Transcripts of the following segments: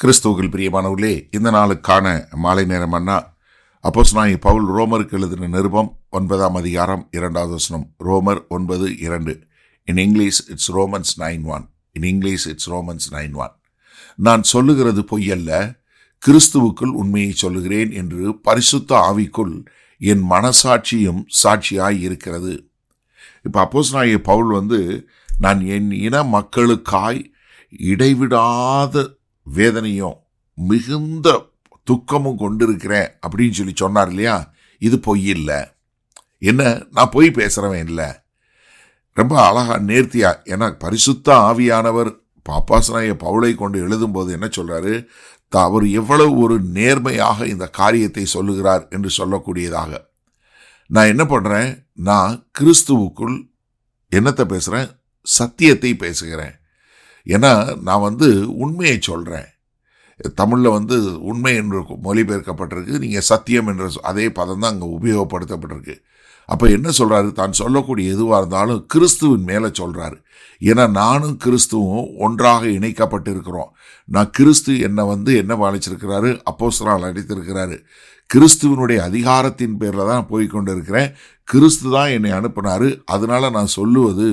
கிறிஸ்துவுக்குள் பிரியமானவர்களே, இந்த நாளுக்கான மாலை நேரம் அண்ணா அப்போஸ்தலனாகிய பவுல் ரோமருக்கு எழுதின நிருபம் 9ஆம் அதிகாரம் 2வது வசனம். ரோமர் 9:2. In English it's Romans 9:1. நான் சொல்லுகிறது பொய்யல்ல, கிறிஸ்துவுக்குள் உண்மையை சொல்லுகிறேன் என்று பரிசுத்த ஆவிக்குள் என் மனசாட்சியும் சாட்சியாய் இருக்கிறது. இப்போ அப்போஸ்தலனாகிய பவுல் நான் என் இன மக்களுக்காய் இடைவிடாத வேதனையும் மிகுந்த துக்கமும் கொண்டிருக்கிறேன் அப்படின்னு சொன்னார் இல்லையா? இது பொய் இல்லை. என்ன, நான் பொய் பேசுகிறவன் இல்லை. ரொம்ப அழகா நேர்த்தியா, ஏன்னா பரிசுத்த ஆவியானவர் அப்போஸ்தலனாகிய பவுலை கொண்டு எழுதும்போது என்ன சொல்றாரு, அவர் எவ்வளவு ஒரு நேர்மையாக இந்த காரியத்தை சொல்லுகிறார் என்று சொல்லக்கூடியதாக. நான் என்ன பண்றேன், நான் கிறிஸ்துவுக்குள் என்னத்தை பேசுறேன், சத்தியத்தை பேசுகிறேன். ஏன்னா நான் உண்மையை சொல்கிறேன். தமிழில் உண்மை என்று மொழிபெயர்க்கப்பட்டிருக்கு, நீங்கள் சத்தியம் என்ற அதே பதம் தான் அங்கே உபயோகப்படுத்தப்பட்டிருக்கு. அப்போ என்ன சொல்கிறாரு, தான் சொல்லக்கூடிய எதுவாக இருந்தாலும் கிறிஸ்துவின் மேலே சொல்கிறாரு. ஏன்னா நானும் கிறிஸ்துவும் ஒன்றாக இணைக்கப்பட்டிருக்கிறோம். நான் கிறிஸ்து என்னை என்ன அழைச்சிருக்கிறாரு, அப்போஸ்தலனாக அழைத்திருக்கிறாரு. கிறிஸ்துவனுடைய அதிகாரத்தின் பேரில் தான் போய்கொண்டு இருக்கிறேன். கிறிஸ்து தான் என்னை அனுப்பினாரு. அதனால நான் சொல்லுவது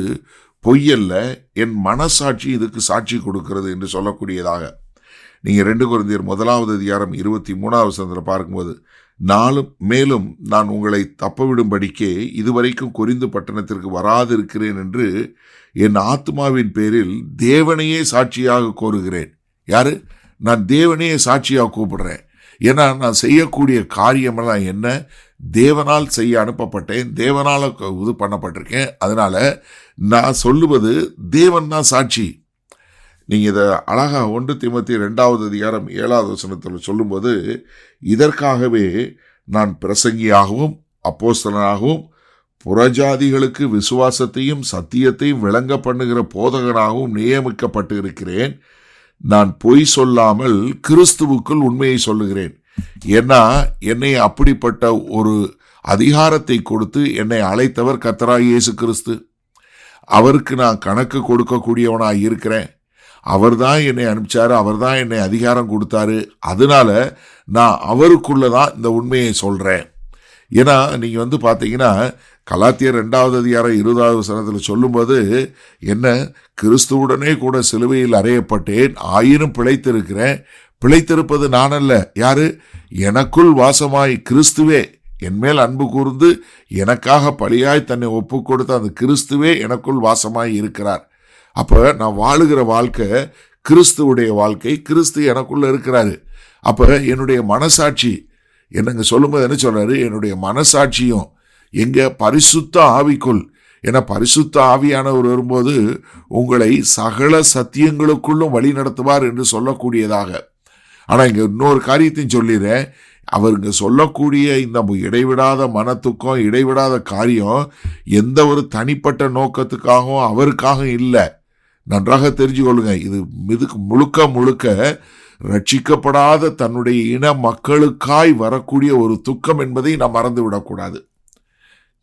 பொய்யல்ல, என் மனசாட்சி இதுக்கு சாட்சி கொடுக்கிறது என்று சொல்லக்கூடியதாக. நீங்கள் 2 கொரிந்தியர் 1ஆவது அதிகாரம் 23ஆவது வசனத்தில் பார்க்கும்போது, மேலும் நான் உங்களை தப்பவிடும்படிக்கே இதுவரைக்கும் கொரிந்து பட்டணத்திற்கு வராதிருக்கிறேன் என்று என் ஆத்மாவின் பேரில் தேவனையே சாட்சியாக கோருகிறேன். யாரு? நான் தேவனையே சாட்சியாக கூப்பிடுறேன். ஏன்னா நான் செய்யக்கூடிய காரியமெல்லாம் என்ன, தேவனால் செய்ய அனுப்பப்பட்டேன், தேவனால் இது பண்ணப்பட்டிருக்கேன். அதனால நான் சொல்லுவது தேவன் தான் சாட்சி. நீங்கள் இதை அழகா 1 தீமோத்தேயு 2ஆவது அதிகாரம் 7ஆவது வசனத்தில் சொல்லும்போது, இதற்காகவே நான் பிரசங்கியாகவும் அப்போஸ்தலனாகவும் புறஜாதிகளுக்கு விசுவாசத்தையும் சத்தியத்தையும் விளங்க பண்ணுகிற போதகனாகவும் நியமிக்கப்பட்டு இருக்கிறேன். நான் பொய் சொல்லாமல் கிறிஸ்துவுக்குள் உண்மையை சொல்லுகிறேன். ஏன்னா என்னை அப்படிப்பட்ட ஒரு அதிகாரத்தை கொடுத்து என்னை அழைத்தவர் கர்த்தராகிய இயேசு கிறிஸ்து. அவருக்கு நான் கணக்கு கொடுக்கக்கூடியவனாக இருக்கிறேன். அவர் தான் என்னை அனுப்பிச்சாரு, அவர் தான் என்னை அதிகாரம் கொடுத்தாரு. அதனால நான் அவருக்குள்ளதான் இந்த உண்மையை சொல்றேன். ஏன்னா நீங்க பார்த்தீங்கன்னா கலாத்தியர் 2ஆவது அதிகாரம் 20ஆவது வசனத்தில் சொல்லும்போது என்ன, கிறிஸ்துவுடனே கூட சிலுவையில் அறையப்பட்டேன், ஆயினும் பிழைத்திருக்கிறேன். பிழைத்திருப்பது நான் அல்ல, யாரு? எனக்குள் வாசமாய் கிறிஸ்துவே என்மேல் அன்பு கூர்ந்து எனக்காக பலியாய் தன்னை ஒப்பு கொடுத்த அந்த கிறிஸ்துவே எனக்குள் வாசமாய் இருக்கிறார். அப்போ நான் வாழுகிற வாழ்க்கை கிறிஸ்துவுடைய வாழ்க்கை, கிறிஸ்து எனக்குள்ள இருக்கிறாரு. அப்போ என்னுடைய மனசாட்சி என்னங்க சொல்லும்போது என்ன சொல்றாரு, என்னுடைய மனசாட்சியும் எங்க பரிசுத்த ஆவிக்குள். ஏன்னா பரிசுத்த ஆவியானவர் வரும்போது உங்களை சகல சத்தியங்களுக்குள்ளும் வழி நடத்துவார் என்று சொல்லக்கூடியதாக. ஆனா இங்க இன்னொரு காரியத்தையும் சொல்லிடுறேன், அவருங்க சொல்லக்கூடிய இந்த இடைவிடாத மனத்துக்கம், இடைவிடாத காரியம் எந்த ஒரு தனிப்பட்ட நோக்கத்துக்காகவும் அவருக்காக இல்லை. நன்றாக தெரிஞ்சு கொள்ளுங்க, இது முழுக்க ரட்சிக்கப்படாத தன்னுடைய இன மக்களுக்காய் வரக்கூடிய ஒரு துக்கம் என்பதை நாம் மறந்து விடக்கூடாது.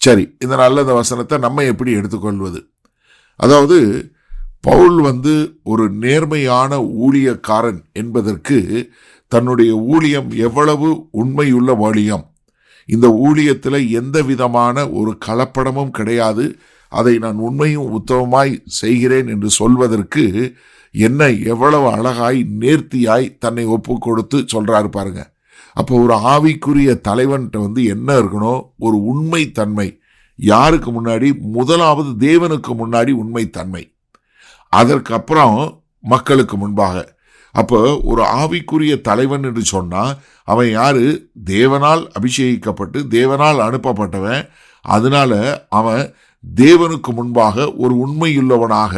சரி, இந்த நல்ல வசனத்தை நம்ம எப்படி எடுத்துக்கொள்வது? அதாவது பவுல் ஒரு நேர்மையான ஊழியக்காரன் என்பதற்கு தன்னுடைய ஊழியம் எவ்வளவு உண்மையுள்ள ஊழியம், இந்த ஊழியத்தில் எந்த விதமான ஒரு கலப்படமும் கிடையாது, அதை நான் உண்மையும் உத்தமமாய் செய்கிறேன் என்று சொல்வதற்கு என்ன எவ்வளவு அழகாய் நேர்த்தியாய் தன்னை ஒப்பு கொடுத்து சொல்றாரு பாருங்க. அப்போ ஒரு ஆவிக்குரிய தலைவன்கிட்ட என்ன இருக்கணும், ஒரு உண்மை தன்மை. யாருக்கு முன்னாடி? முதலாவது தேவனுக்கு முன்னாடி உண்மை தன்மை, அதற்கப்புறம் மக்களுக்கு முன்பாக. அப்போ ஒரு ஆவிக்குரிய தலைவன் என்று சொன்னா அவன் யாரு? தேவனால் அபிஷேகிக்கப்பட்டு தேவனால் அனுப்பப்பட்டவன். அதனால அவன் தேவனுக்கு முன்பாக ஒரு உண்மையுள்ளவனாக,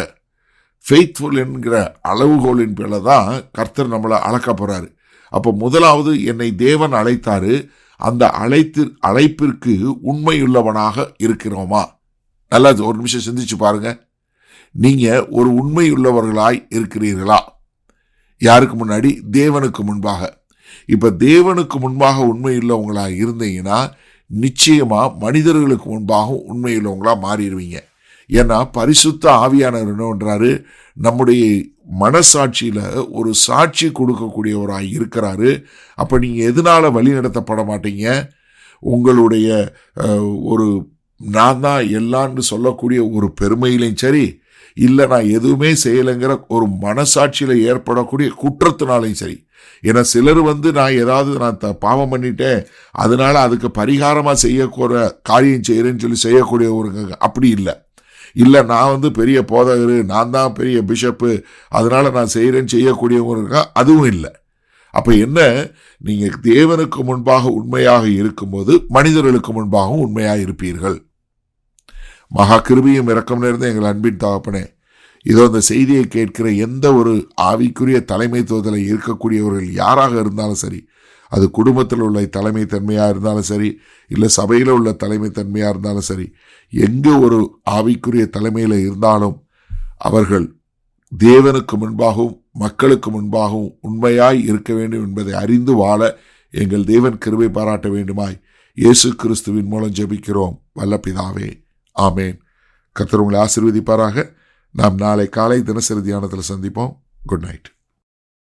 ஃபெய்த்ஃபுல் என்கிற அளவுகோலின் பேர்ல தான் கர்த்தர் நம்மளை அளக்க போறாரு. அப்போ முதலாவது என்னை தேவன் அழைத்தாரு, அந்த அழைப்பிற்கு உண்மையுள்ளவனாக இருக்கிறோமா? நல்லா ஒரு நிமிஷம் சிந்திச்சு பாருங்க. நீங்க ஒரு உண்மையுள்ளவர்களாய் இருக்கிறீர்களா? யாருக்கு முன்னாடி? தேவனுக்கு முன்பாக. இப்ப தேவனுக்கு முன்பாக உண்மையுள்ளவங்களா இருந்தீங்கன்னா நிச்சயமா மனிதர்களுக்கு முன்பாக உண்மையுள்ளவங்களா மாறிடுவீங்க. ஏன்னா பரிசுத்த ஆவியானவர் என்ன பண்றாரு, நம்முடைய மனசாட்சியில ஒரு சாட்சி கொடுக்கக்கூடியவராய் இருக்கிறாரு. அப்ப நீங்க எதனால வழி நடத்தப்பட மாட்டீங்க? உங்களுடைய ஒரு நான் தான் எல்லான்னு சொல்லக்கூடிய ஒரு பெருமையிலையும் சரி, இல்லை நான் எதுவுமே செய்யலைங்கிற ஒரு மனசாட்சியில் ஏற்படக்கூடிய குற்றத்தினாலையும் சரி. ஏன்னா சிலர் நான் ஏதாவது நான் பாவம் பண்ணிட்டேன், அதனால அதுக்கு பரிகாரமாக செய்யக்கூட காரியம் செய்கிறேன்னு சொல்லி செய்யக்கூடிய ஒரு அப்படி இல்லை நான் பெரிய போதகர், நான் தான் பெரிய பிஷப்பு, அதனால நான் செய்கிறேன்னு செய்யக்கூடியவங்க அதுவும் இல்லை. அப்போ என்ன, நீங்கள் தேவனுக்கு முன்பாக உண்மையாக இருக்கும்போது மனிதர்களுக்கு முன்பாகவும் உண்மையாக இருப்பீர்கள். மகா கிருபையும் இரக்கம் நிறைந்த எங்கள் அன்பின் தகப்பனே, இதோ இந்த செய்தியை கேட்கிற எந்த ஒரு ஆவிக்குரிய தலைமைத்துவத்தில் இருக்கக்கூடியவர்கள் யாராக இருந்தாலும் சரி, அது குடும்பத்தில் உள்ள தலைமை தன்மையாக இருந்தாலும் சரி, இல்லை சபையில் உள்ள தலைமை தன்மையாக இருந்தாலும் சரி, எங்கே ஒரு ஆவிக்குரிய தலைமையில் இருந்தாலும் அவர்கள் தேவனுக்கு முன்பாகவும் மக்களுக்கு முன்பாகவும் உண்மையாய் இருக்க வேண்டும் என்பதை அறிந்து வாழ எங்கள் தேவன் கிருபை பாராட்ட வேண்டுமாய் இயேசு கிறிஸ்துவின் மூலம் ஜெபிக்கிறோம் வல்ல பிதாவே, ஆமேன். கர்த்தர் உங்களை ஆசீர்வதிப்பாராக. நாம் நாளை காலை தினசரி தியானத்தில் சந்திப்போம். Good night.